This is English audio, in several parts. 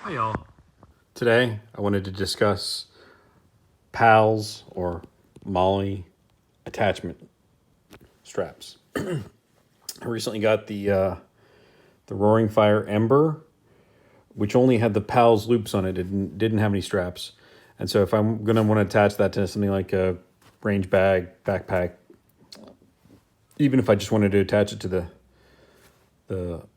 Hi y'all. Today I wanted to discuss PALS or MOLLE attachment straps. I recently got the Roaring Fire Ember, which only had the PALS loops on it. It didn't have any straps. And so if I'm going to want to attach that to something like a range bag, backpack, even if I just wanted to attach it to the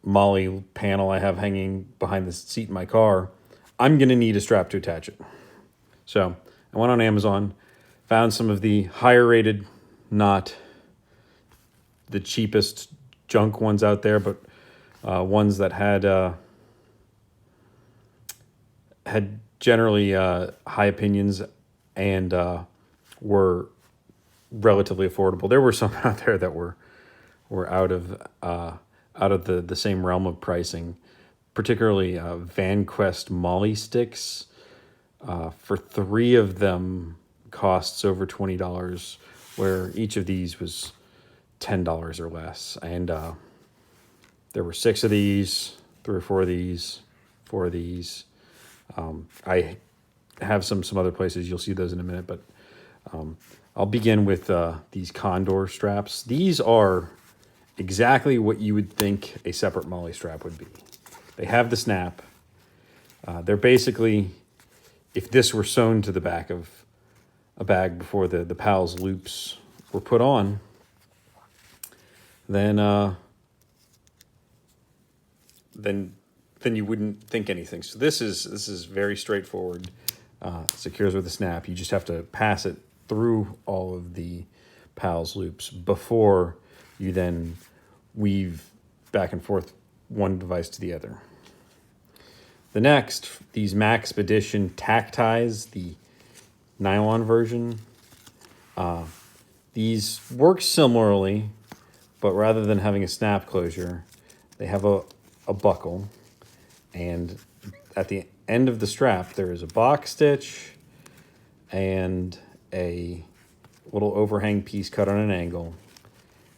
MOLLE panel I have hanging behind the seat in my car, I'm going to need a strap to attach it. So I went on Amazon, found some of the higher rated, not the cheapest junk ones out there, but ones that had generally high opinions and were relatively affordable. There were some out there that were out of the same realm of pricing, particularly VanQuest MOLLE sticks. For 3 of them costs over $20, where each of these was $10 or less. And there were 6 of these, 3 or 4 of these, 4 of these. I have some other places. You'll see those in a minute, but I'll begin with these Condor straps. These are exactly what you would think a separate MOLLE strap would be. They have the snap. They're basically, if this were sewn to the back of a bag before the PALS loops were put on, then you wouldn't think anything. So this is very straightforward. Secures with a snap. You just have to pass it through all of the PALS loops before you then weave back and forth one device to the other. The next, these Maxpedition tack ties, the nylon version. These work similarly, but rather than having a snap closure, they have a buckle. And at the end of the strap, there is a box stitch and a little overhang piece cut on an angle.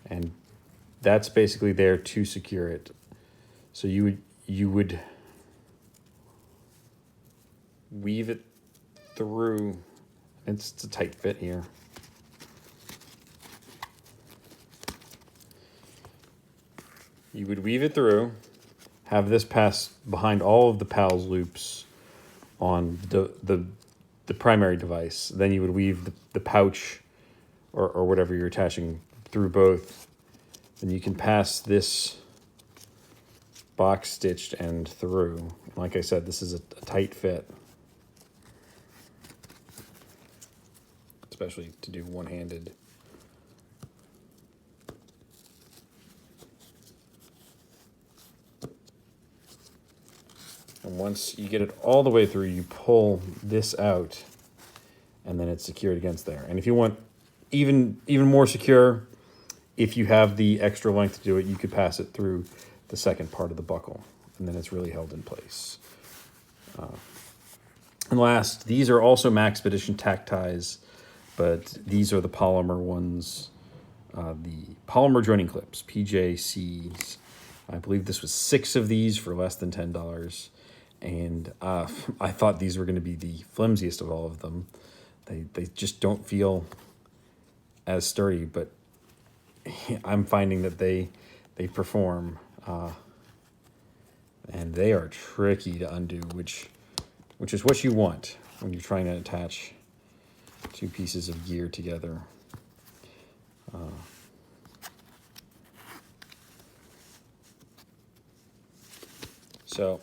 And that's basically there to secure it. So you would weave it through. It's a tight fit here. You would weave it through, have this pass behind all of the PALS loops on the primary device. Then you would weave the pouch or whatever you're attaching through both. Then you can pass this box stitched end through. Like I said, this is a tight fit, especially to do one-handed. And once you get it all the way through, you pull this out, and then it's secured against there. And if you want even more secure, if you have the extra length to do it, you could pass it through the second part of the buckle, and then it's really held in place. And last, these are also Maxpedition tack ties, but these are the polymer ones, the polymer joining clips, PJCs. I believe this was 6 of these for less than $10. And I thought these were going to be the flimsiest of all of them. They just don't feel as sturdy, but I'm finding that they perform, and they are tricky to undo, which is what you want when you're trying to attach 2 pieces of gear together. So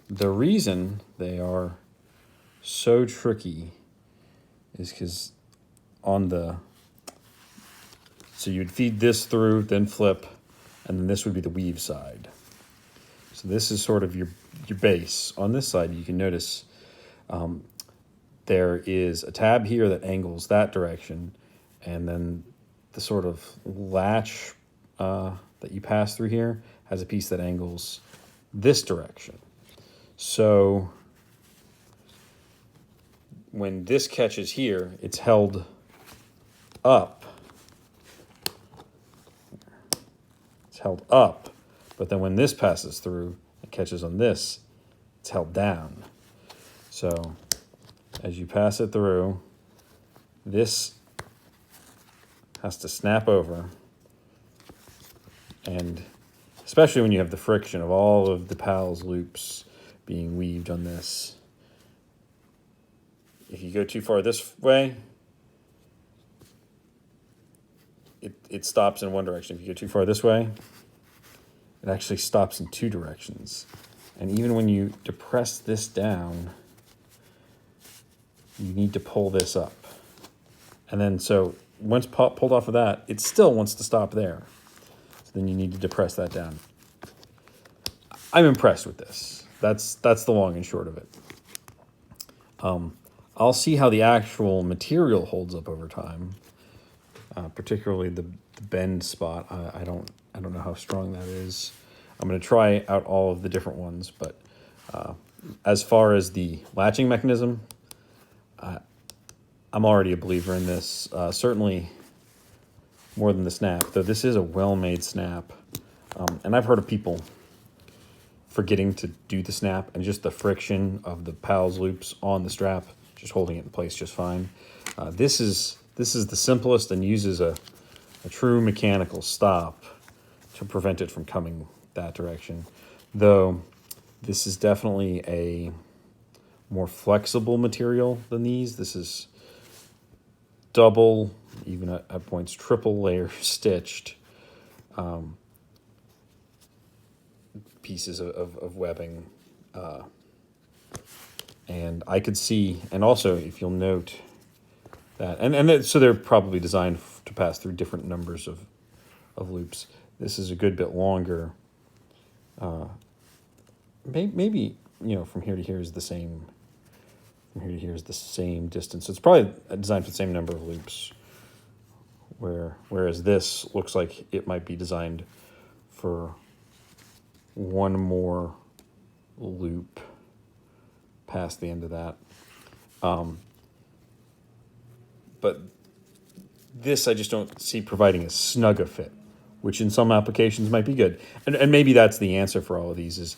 the reason they are so tricky is because so you'd feed this through, then flip, and then this would be the weave side. So this is sort of your base. On this side, you can notice there is a tab here that angles that direction, and then the sort of latch that you pass through here has a piece that angles this direction. So when this catches here, it's held up. It's held up, but then when this passes through, it catches on this, it's held down. So as you pass it through, this has to snap over, and especially when you have the friction of all of the PALS loops being weaved on this. If you go too far this way, it stops in one direction. If you go too far this way, it actually stops in two directions. And even when you depress this down, you need to pull this up. And then so once pulled off of that, it still wants to stop there. So then you need to depress that down. I'm impressed with this. That's the long and short of it. I'll see how the actual material holds up over time, particularly the bend spot. I don't know how strong that is. I'm going to try out all of the different ones, but as far as the latching mechanism, I'm already a believer in this. Certainly more than the snap, though this is a well-made snap. And I've heard of people forgetting to do the snap, and just the friction of the PALS loops on the strap just holding it in place just fine. This is the simplest and uses a true mechanical stop to prevent it from coming that direction. Though this is definitely a more flexible material than these. This is double, even at points triple layer stitched pieces of webbing. And I could see, and also if you'll note that, so they're probably designed to pass through different numbers of loops. This is a good bit longer. Maybe, from here to here is the same. From here to here is the same distance. It's probably designed for the same number of loops. Whereas this looks like it might be designed for one more loop past the end of that. But this I just don't see providing as snug a fit, which in some applications might be good. And maybe that's the answer for all of these is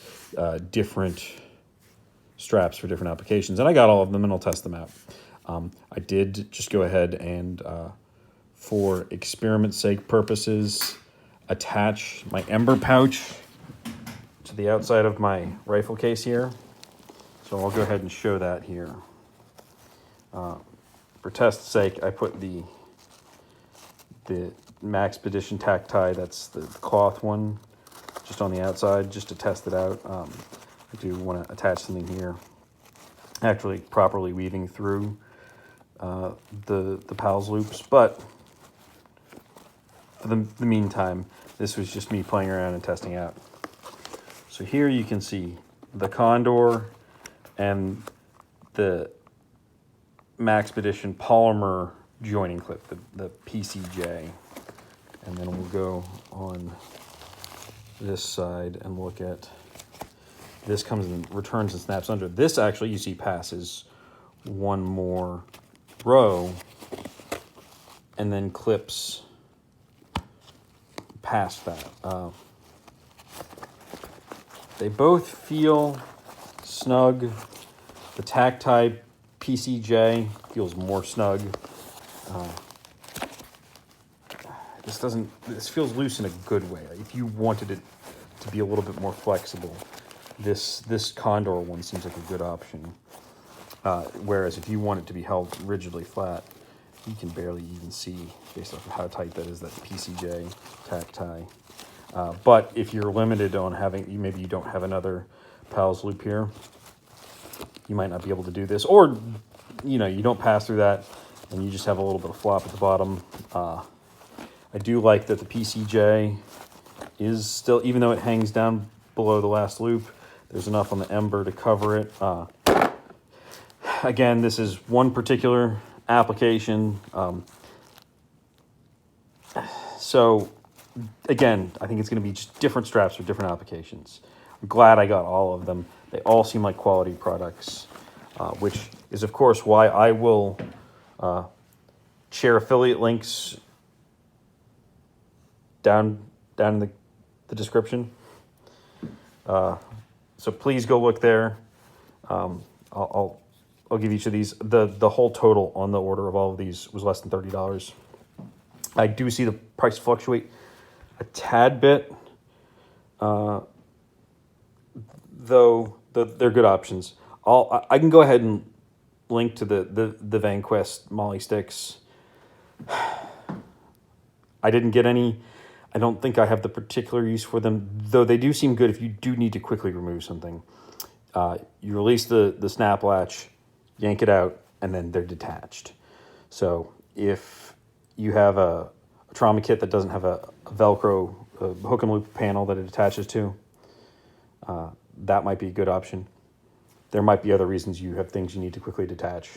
different straps for different applications. And I got all of them and I'll test them out. I did just go ahead and, for experiment sake purposes, attach my ember pouch to the outside of my rifle case here. So I'll go ahead and show that here. For test's sake, I put the Maxpedition tack tie, that's the cloth one, just on the outside, just to test it out. I do want to attach something here, actually properly weaving through the PALS loops. But for the meantime, this was just me playing around and testing out. So here you can see the Condor and the Maxpedition polymer joining clip, the PCJ. And then we'll go on this side and look at, this comes and returns and snaps under. This actually, you see, passes one more row and then clips past that. They both feel snug. The tack tie PCJ feels more snug. This feels loose in a good way. If you wanted it to be a little bit more flexible, this Condor one seems like a good option. Whereas if you want it to be held rigidly flat, you can barely even see, based off of how tight that is, that PCJ tack tie. But if you're limited on having, maybe you don't have another PALS loop here, you might not be able to do this. Or, you don't pass through that and you just have a little bit of flop at the bottom. I do like that the PCJ is still, even though it hangs down below the last loop, there's enough on the ember to cover it. Again, this is one particular application. So again, I think it's going to be just different straps for different applications. I'm glad I got all of them. They all seem like quality products, which is, of course, why I will share affiliate links down in the description. So please go look there. I'll give each of these. The whole total on the order of all of these was less than $30. I do see the price fluctuate a tad bit, though they're good options. I can go ahead and link to the VanQuest MOLLE sticks. I didn't get any. I don't think I have the particular use for them, though they do seem good if you do need to quickly remove something. You release the snap latch, yank it out, and then they're detached. So if you have a trauma kit that doesn't have a Velcro hook and loop panel that it attaches to, that might be a good option. There might be other reasons you have things you need to quickly detach.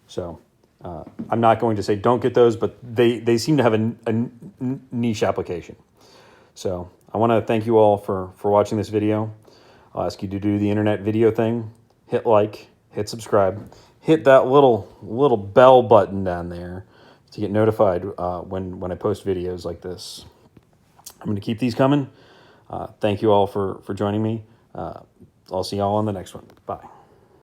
So I'm not going to say don't get those, but they seem to have a niche application. So I want to thank you all for watching this video. I'll ask you to do the internet video thing. Hit like, hit subscribe, hit that little bell button down there to get notified when I post videos like this. I'm going to keep these coming. Thank you all for joining me. I'll see y'all on the next one. Bye.